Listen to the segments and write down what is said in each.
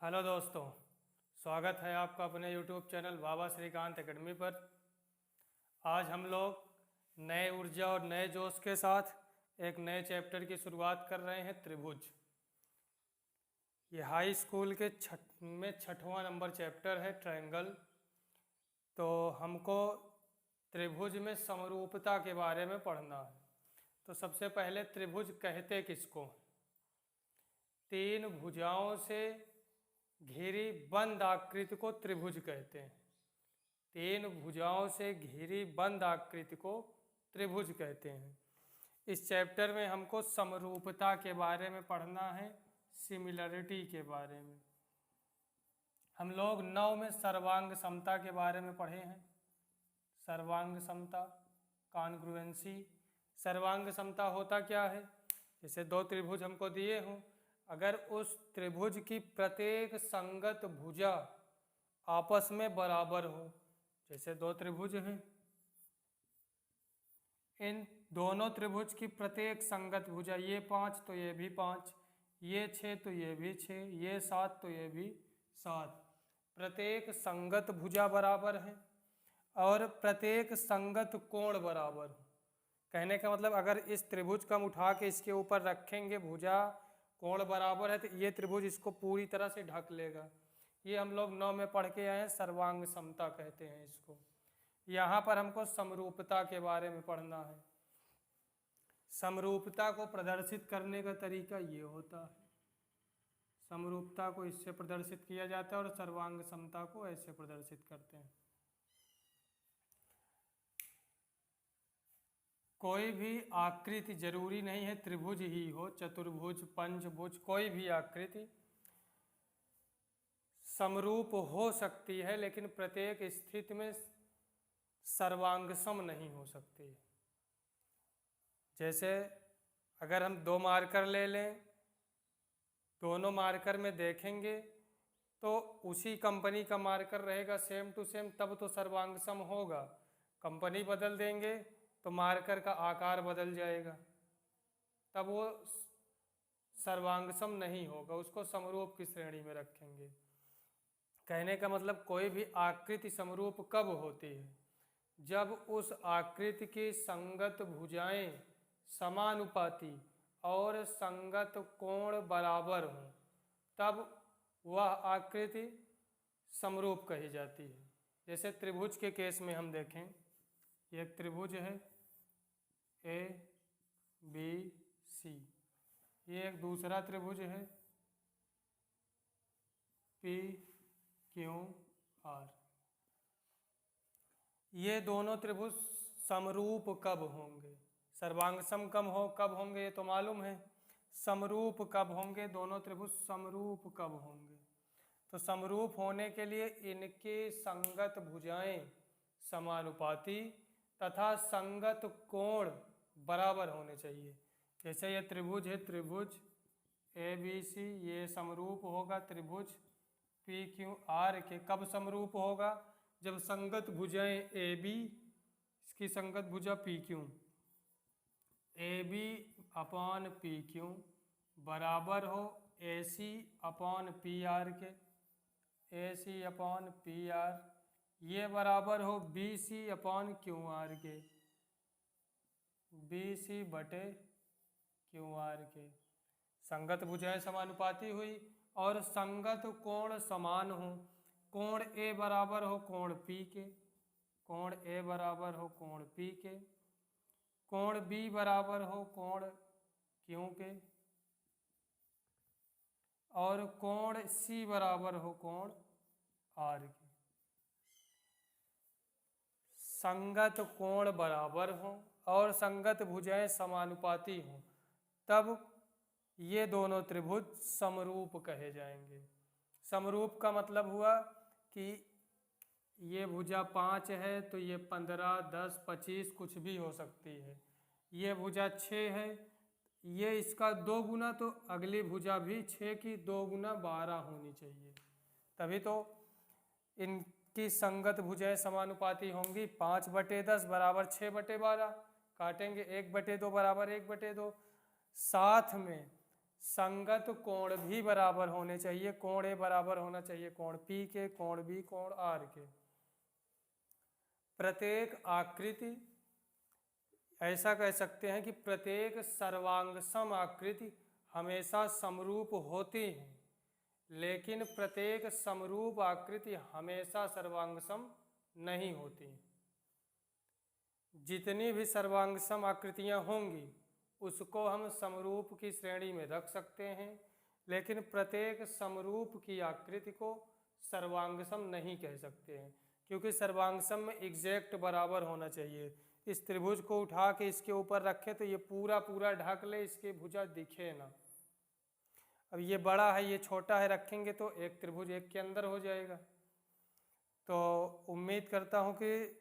Hello दोस्तों, स्वागत है आपका अपने यूट्यूब चैनल बाबा श्रीकांत एकेडमी पर। आज हम लोग नए ऊर्जा और नए जोश के साथ एक नए चैप्टर की शुरुआत कर रहे हैं, त्रिभुज। ये हाई स्कूल के छठवां नंबर चैप्टर है, ट्रायंगल। तो हमको त्रिभुज में समरूपता के बारे में पढ़ना है। तो सबसे पहले त्रिभुज कहते किसको? तीन भुजाओं से घिरी बंद आकृति को त्रिभुज कहते हैं। तीन भुजाओं से घिरी बंद आकृति को त्रिभुज कहते हैं। इस चैप्टर में हमको समरूपता के बारे में पढ़ना है, सिमिलरिटी के बारे में। हम लोग 9 में सर्वांग समता के बारे में पढ़े हैं। सर्वांग समता, कॉन्ग्रुएंसी। सर्वांग समता होता क्या है? जैसे दो त्रिभुज हमको दिए हों, अगर उस त्रिभुज की प्रत्येक संगत भुजा आपस में बराबर हो, जैसे दो त्रिभुज हैं, इन दोनों त्रिभुज की प्रत्येक संगत भुजा, ये 5 तो ये भी 5, ये 6 तो ये भी 6, ये 7 तो ये भी 7, प्रत्येक संगत भुजा बराबर है और प्रत्येक संगत कोण बराबर हो। कहने का मतलब अगर इस त्रिभुज को हम उठा के इसके ऊपर रखेंगे, भुजा कोण बराबर है, तो ये त्रिभुज इसको पूरी तरह से ढक लेगा। ये हम लोग 9 में पढ़ के आए हैं, सर्वांग समता कहते हैं इसको। यहाँ पर हमको समरूपता के बारे में पढ़ना है। समरूपता को प्रदर्शित करने का तरीका ये होता है। समरूपता को इससे प्रदर्शित किया जाता है और सर्वांग समता को ऐसे प्रदर्शित करते हैं। कोई भी आकृति, जरूरी नहीं है त्रिभुज ही हो, चतुर्भुज, पंचभुज, कोई भी आकृति समरूप हो सकती है, लेकिन प्रत्येक स्थिति में सर्वांगसम नहीं हो सकती। जैसे अगर हम 2 मार्कर ले लें, दोनों मार्कर में देखेंगे तो उसी कंपनी का मार्कर रहेगा, सेम टू सेम, तब तो सर्वांगसम होगा। कंपनी बदल देंगे तो मार्कर का आकार बदल जाएगा, तब वो सर्वांगसम नहीं होगा, उसको समरूप की श्रेणी में रखेंगे। कहने का मतलब कोई भी आकृति समरूप कब होती है? जब उस आकृति की संगत भुजाएं समानुपाती और संगत कोण बराबर हों, तब वह आकृति समरूप कही जाती है। जैसे त्रिभुज के केस में हम देखें, एक त्रिभुज है ABC, ये एक दूसरा त्रिभुज है PQR। ये दोनों त्रिभुज समरूप कब होंगे? सर्वांगसम कब होंगे ये तो मालूम है। समरूप कब होंगे? दोनों त्रिभुज समरूप कब होंगे? तो समरूप होने के लिए इनके संगत भुजाएं समानुपाती तथा संगत कोण बराबर होने चाहिए। जैसे ये त्रिभुज है, त्रिभुज ABC, ये समरूप होगा त्रिभुज PQR के। कब समरूप होगा? जब संगत भुजाएं AB, इसकी संगत भुजा PQ, AB अपॉन PQ बराबर हो AC अपॉन PR के। AC अपॉन PR ये बराबर हो BC अपॉन QR के, BC बटे QR के। संगत भुजाएं समानुपाती हुई और संगत कोण समान हो। कोण A बराबर हो कोण P के, कोण A बराबर हो कोण P के, कोण B बराबर हो कोण Q के, और कोण C बराबर हो कोण R के। संगत कोण बराबर हो और संगत भुजाएं समानुपाती हों, तब ये दोनों त्रिभुज समरूप कहे जाएंगे। समरूप का मतलब हुआ कि ये भुजा 5 है तो ये 15, 10, 25 कुछ भी हो सकती है। ये भुजा 6 है, ये इसका 2 गुना, तो अगली भुजा भी 6 की 2 गुना 12 होनी चाहिए, तभी तो इनकी संगत भुजाएं समानुपाती होंगी। 5/10 बराबर 6/12, काटेंगे 1/2 बराबर 1/2। साथ में संगत कोण भी बराबर होने चाहिए। कोण ए बराबर होना चाहिए कोण पी के, कोण बी, कोण आर के। प्रत्येक आकृति, ऐसा कह सकते हैं कि प्रत्येक सर्वांग सम आकृति हमेशा समरूप होती है, लेकिन प्रत्येक समरूप आकृति हमेशा सर्वांग सम नहीं होती। जितनी भी सर्वांग सम आकृतियां होंगी उसको हम समरूप की श्रेणी में रख सकते हैं, लेकिन प्रत्येक समरूप की आकृति को सर्वांगसम नहीं कह सकते हैं, क्योंकि सर्वांगसम में एग्जैक्ट बराबर होना चाहिए। इस त्रिभुज को उठा के इसके ऊपर रखे तो ये पूरा पूरा ढक ले, इसके भुजा दिखे ना। अब ये बड़ा है, ये छोटा है, रखेंगे तो एक त्रिभुज एक के अंदर हो जाएगा। तो उम्मीद करता हूँ कि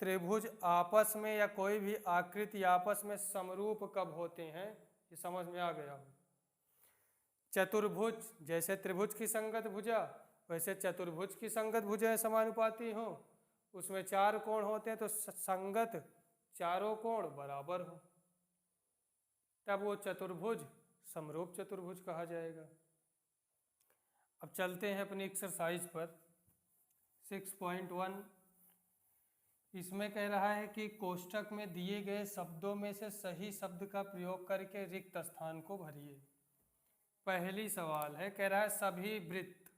त्रिभुज आपस में या कोई भी आकृति आपस में समरूप कब होते हैं ये समझ में आ गया हो। चतुर्भुज, जैसे त्रिभुज की संगत भुजा वैसे चतुर्भुज की संगत भुजाएं समानुपाती हो, उसमें 4 कोण होते हैं तो संगत चारों कोण बराबर हो, तब वो चतुर्भुज समरूप चतुर्भुज कहा जाएगा। अब चलते हैं अपनी एक्सरसाइज पर 6.1। इसमें कह रहा है कि कोष्ठक में दिए गए शब्दों में से सही शब्द का प्रयोग करके रिक्त स्थान को भरिए। पहली सवाल है, कह रहा है सभी वृत्त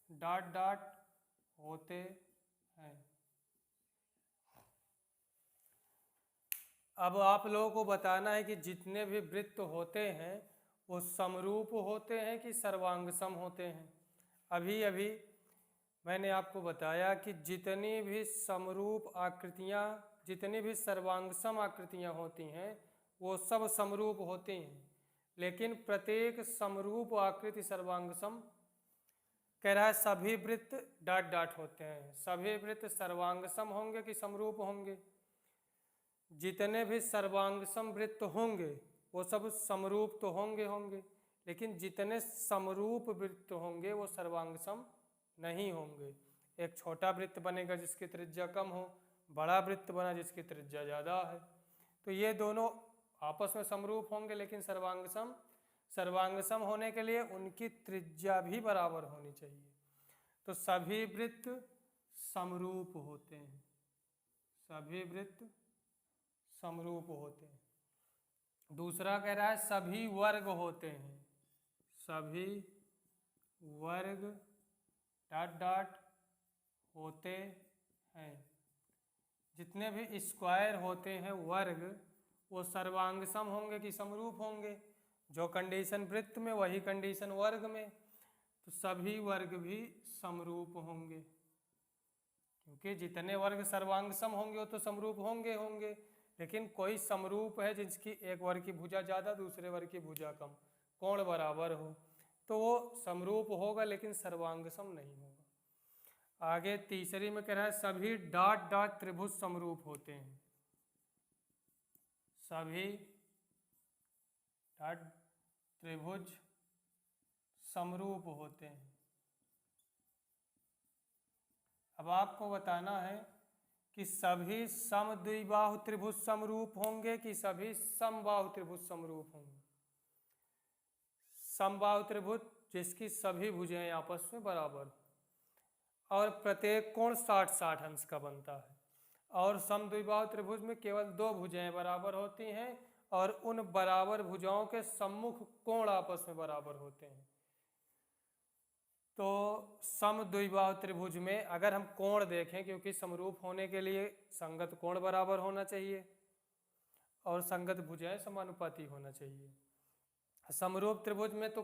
डॉट डॉट होते हैं। अब आप लोगों को बताना है कि जितने भी वृत्त होते हैं वो समरूप होते हैं कि सर्वांगसम होते हैं। अभी अभी मैंने आपको बताया कि जितनी भी समरूप आकृतियाँ, जितनी भी सर्वांगसम आकृतियाँ होती हैं वो सब समरूप होती हैं, लेकिन प्रत्येक समरूप आकृति सर्वांगसम। कह रहा है सभी वृत्त डॉट डॉट होते हैं। सभी वृत्त सर्वांगसम होंगे कि समरूप होंगे? जितने भी सर्वांगसम वृत्त होंगे वो सब समरूप तो होंगे, लेकिन जितने समरूप वृत्त होंगे वो सर्वांगसम नहीं होंगे। एक छोटा वृत्त बनेगा जिसकी त्रिज्या कम हो, बड़ा वृत्त बना जिसकी त्रिज्या ज़्यादा है, तो ये दोनों आपस में समरूप होंगे, लेकिन सर्वांगसम होने के लिए उनकी त्रिज्या भी बराबर होनी चाहिए। तो सभी वृत्त समरूप होते हैं, सभी वृत्त समरूप होते हैं। दूसरा कह रहा है सभी वर्ग होते हैं, सभी वर्ग डॉट डॉट होते हैं। जितने भी स्क्वायर होते हैं वर्ग वो सर्वांगसम होंगे कि समरूप होंगे? जो कंडीशन वृत्त में वही कंडीशन वर्ग में, तो सभी वर्ग भी समरूप होंगे, क्योंकि जितने वर्ग सर्वांगसम होंगे वो तो समरूप होंगे, लेकिन कोई समरूप है जिसकी एक वर्ग की भुजा ज़्यादा दूसरे वर्ग की भुजा कम, कोण बराबर हो, तो वो समरूप होगा लेकिन सर्वांगसम नहीं होगा। आगे तीसरी में कह रहा है सभी डॉट डॉट त्रिभुज समरूप होते हैं, सभी डॉट त्रिभुज समरूप होते हैं। अब आपको बताना है कि सभी समद्विबाहु त्रिभुज समरूप होंगे कि सभी समबाहु त्रिभुज समरूप होंगे? समबाहु त्रिभुज जिसकी सभी भुजाएं आपस में बराबर और प्रत्येक कोण 60-60 अंश का बनता है, और समद्विबाहु त्रिभुज में केवल 2 भुजाएं बराबर होती हैं और उन बराबर भुजाओं के सम्मुख कोण आपस में बराबर होते हैं। तो समद्विबाहु त्रिभुज में अगर हम कोण देखें, क्योंकि समरूप होने के लिए संगत कोण बराबर होना चाहिए और संगत भुजाएं समानुपाती होना चाहिए। समरूप त्रिभुज में तो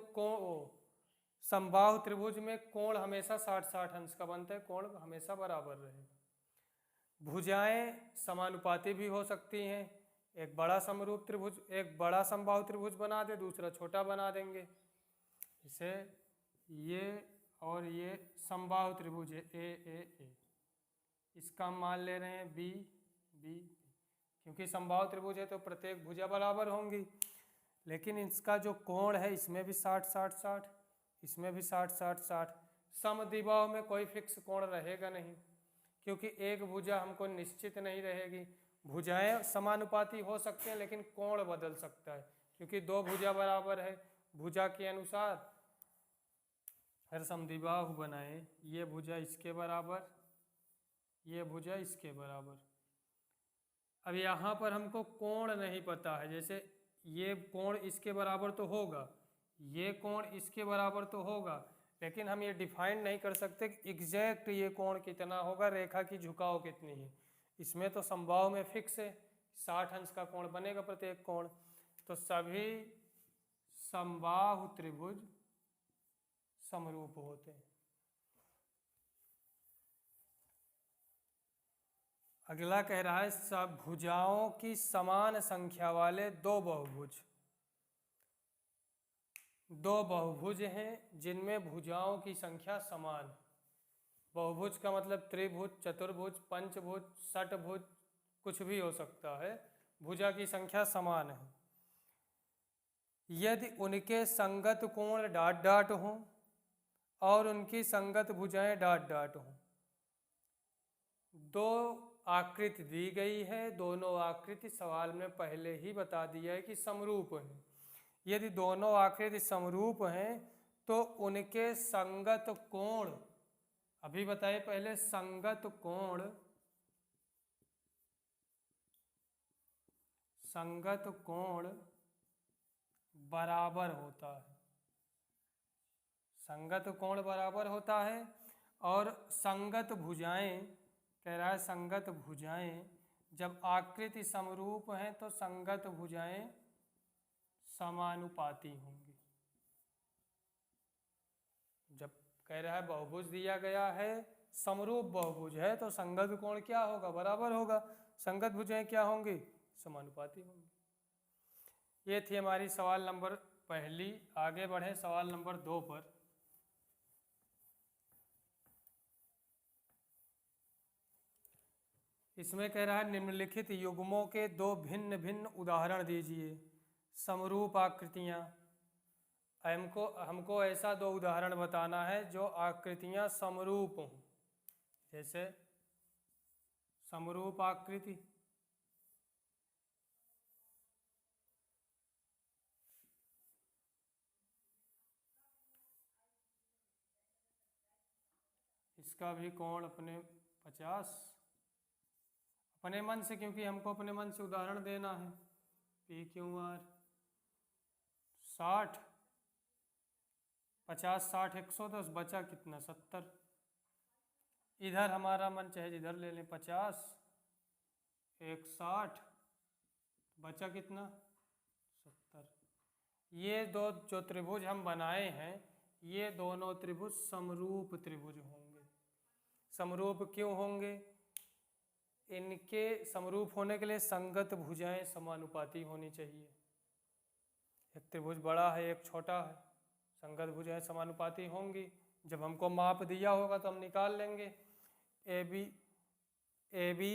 समबाहु त्रिभुज में कोण हमेशा 60-60 अंश का बनता है, कोण हमेशा बराबर रहेगा। भुजाएं समानुपाती भी हो सकती हैं, एक बड़ा समरूप त्रिभुज, एक बड़ा समबाहु त्रिभुज बना दे, दूसरा छोटा बना देंगे। इसे ये और ये समबाहु त्रिभुज है ए, इसका हम मान ले रहे हैं बी, क्योंकि समबाहु त्रिभुज है तो प्रत्येक भुजा बराबर होंगी, लेकिन इसका जो कोण है इसमें भी 60-60-60, इसमें भी 60-60-60। समद्विबाहु में कोई फिक्स कोण रहेगा नहीं, क्योंकि एक भुजा हमको निश्चित नहीं रहेगी, भुजाएं समानुपाती हो सकते हैं लेकिन कोण बदल सकता है, क्योंकि दो भुजा बराबर है। भुजा के अनुसार हर समद्विबाहु बनाए, ये भुजा इसके बराबर, ये भुजा इसके बराबर। अब यहाँ पर हमको कोण नहीं पता है, जैसे ये कोण इसके बराबर तो होगा, ये कोण इसके बराबर तो होगा, लेकिन हम ये डिफाइन नहीं कर सकते कि एग्जैक्ट ये कोण कितना होगा, रेखा की झुकाव कितनी है। इसमें तो समबाहु में फिक्स है 60 अंश का कोण बनेगा प्रत्येक कोण। तो सभी समबाहु त्रिभुज समरूप होते हैं। अगला कह रहा है सब भुजाओं की समान संख्या वाले दो बहुभुज। दो बहुभुज हैं जिनमें भुजाओं की संख्या समान। बहुभुज का मतलब त्रिभुज, चतुर्भुज, पंचभुज, षटभुज, कुछ भी हो सकता है, भुजा की संख्या समान है। यदि उनके संगत कोण डॉट डॉट हों और उनकी संगत भुजाएं डॉट डॉट हों। दो आकृति दी गई है, दोनों आकृति सवाल में पहले ही बता दिया है कि समरूप हैं। यदि दोनों आकृति समरूप हैं तो उनके संगत कोण, अभी बताए पहले, संगत कोण, संगत कोण बराबर होता है। संगत कोण बराबर होता है। और संगत भुजाएं, कह रहा है संगत भुजाएं जब आकृति समरूप हैं तो संगत भुजाएं समानुपाती होंगी। जब कह रहा है बहुभुज दिया गया है, समरूप बहुभुज है, तो संगत कोण क्या होगा, बराबर होगा। संगत भुजाएं क्या होंगी, समानुपाती होंगी। ये थी हमारी सवाल नंबर पहली। आगे बढ़े सवाल नंबर 2 पर। इसमें कह रहा है निम्नलिखित युग्मों के दो भिन्न भिन्न उदाहरण दीजिए। समरूप आकृतियां, हमको ऐसा दो उदाहरण बताना है जो आकृतियां समरूप हों। जैसे समरूप आकृति, इसका भी कोण अपने 50 अपने मन से, क्योंकि हमको अपने मन से उदाहरण देना है। पी क्यू आर 60, 50, 60, 110, बचा कितना, 70। इधर हमारा मन चाहे जिधर ले लें, 50, 1, 60, बचा कितना, 70। ये दो जो त्रिभुज हम बनाए हैं, ये दोनों त्रिभुज समरूप त्रिभुज होंगे। समरूप क्यों होंगे, इनके समरूप होने के लिए संगत भुजाएं समानुपाती होनी चाहिए। एक त्रिभुज बड़ा है, एक छोटा है, संगत भुजाएं समानुपाती होंगी। जब हमको माप दिया होगा तो हम निकाल लेंगे। A B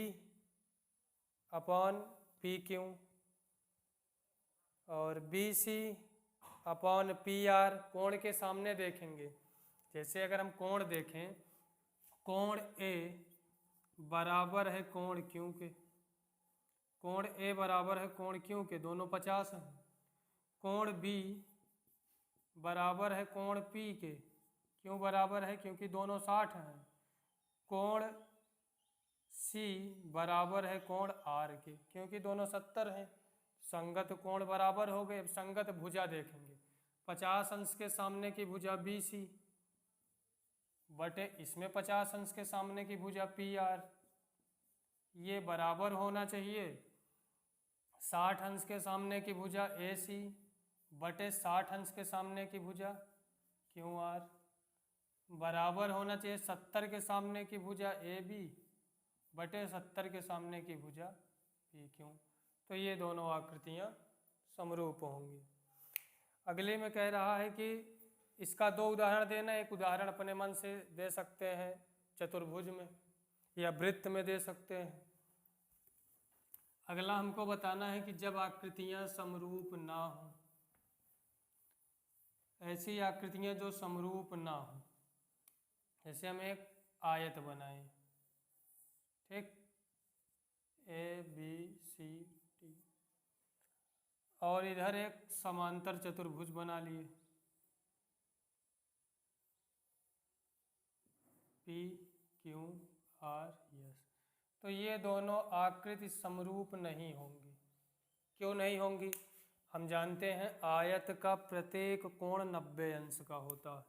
upon P Q और B C upon P R कोण के सामने देखेंगे। जैसे अगर हम कोण देखें, कोण ए बराबर है कोण क्यू के, कोण ए बराबर है कोण क्यू के, दोनों 50 हैं। कोण बी बराबर है कोण पी के, क्यों बराबर है, क्योंकि दोनों 60 हैं। कोण सी बराबर है कोण आर के, क्योंकि दोनों 70 हैं। संगत कोण बराबर हो गए। अब संगत भुजा देखेंगे, 50 अंश के सामने की भुजा बी सी बटे इसमें 50 अंश के सामने की भुजा पी आर, ये बराबर होना चाहिए 60 अंश के सामने की भुजा ए सी बटे 60 अंश के सामने की भुजा क्यू आर, बराबर होना चाहिए 70 के सामने की भुजा ए बी बटे 70 के सामने की भुजा पी क्यू। तो ये दोनों आकृतियाँ समरूप होंगी। अगले में कह रहा है कि इसका दो उदाहरण देना। एक उदाहरण अपने मन से दे सकते हैं चतुर्भुज में या वृत्त में दे सकते हैं। अगला हमको बताना है कि जब आकृतियाँ समरूप ना हो, ऐसी आकृतियाँ जो समरूप ना हो, जैसे हम एक आयत बनाए, ठीक, ABCD। और इधर एक समांतर चतुर्भुज बना लिए PQRS। तो ये दोनों आकृति समरूप नहीं होंगी। क्यों नहीं होंगी? हम जानते हैं आयत का प्रत्येक कोण 90 अंश का होता है।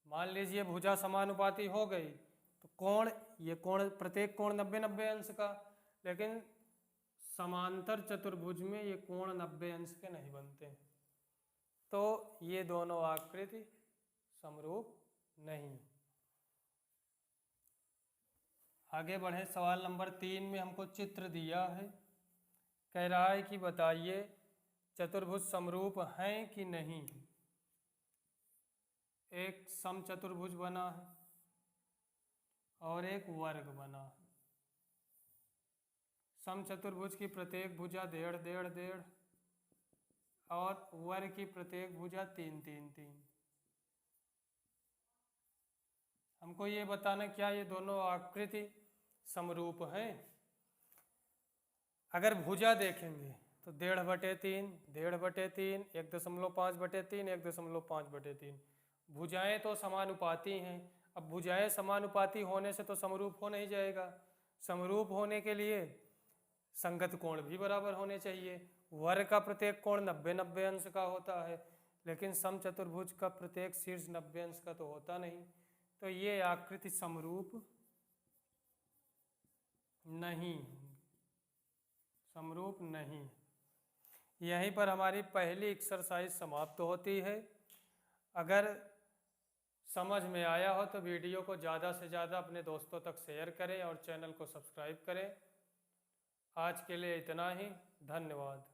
मान लीजिए भुजा समानुपाती हो गई तो कोण, ये कोण प्रत्येक कोण 90 अंश का, लेकिन समांतर चतुर्भुज में ये कोण 90 अंश के नहीं बनते हैं, तो ये दोनों आकृति समरूप नहीं। आगे बढ़े, सवाल नंबर 3 में हमको चित्र दिया है। कह रहा है कि बताइए चतुर्भुज समरूप हैं कि नहीं। एक समचतुर्भुज बना है और एक वर्ग बना है। समचतुर्भुज की प्रत्येक भुजा 1.5 1.5 1.5 और वर्ग की प्रत्येक भुजा 3 3 3। हमको ये बताना क्या ये दोनों आकृति समरूप हैं। अगर भुजा देखेंगे तो 1.5/3, 1.5/3, 1.5/3, 1.5/3। भुजाएं तो समानुपाती हैं। अब भुजाएं समानुपाती होने से तो समरूप हो नहीं जाएगा। समरूप होने के लिए संगत कोण भी बराबर होने चाहिए। वर्ग का प्रत्येक कोण 90 अंश का होता है, लेकिन समचतुर्भुज का प्रत्येक शीर्ष 90 अंश का तो होता नहीं। तो ये आकृति समरूप नहीं, समरूप नहीं। यहीं पर हमारी पहली एक्सरसाइज समाप्त होती है। अगर समझ में आया हो तो वीडियो को ज़्यादा से ज़्यादा अपने दोस्तों तक शेयर करें और चैनल को सब्सक्राइब करें। आज के लिए इतना ही, धन्यवाद।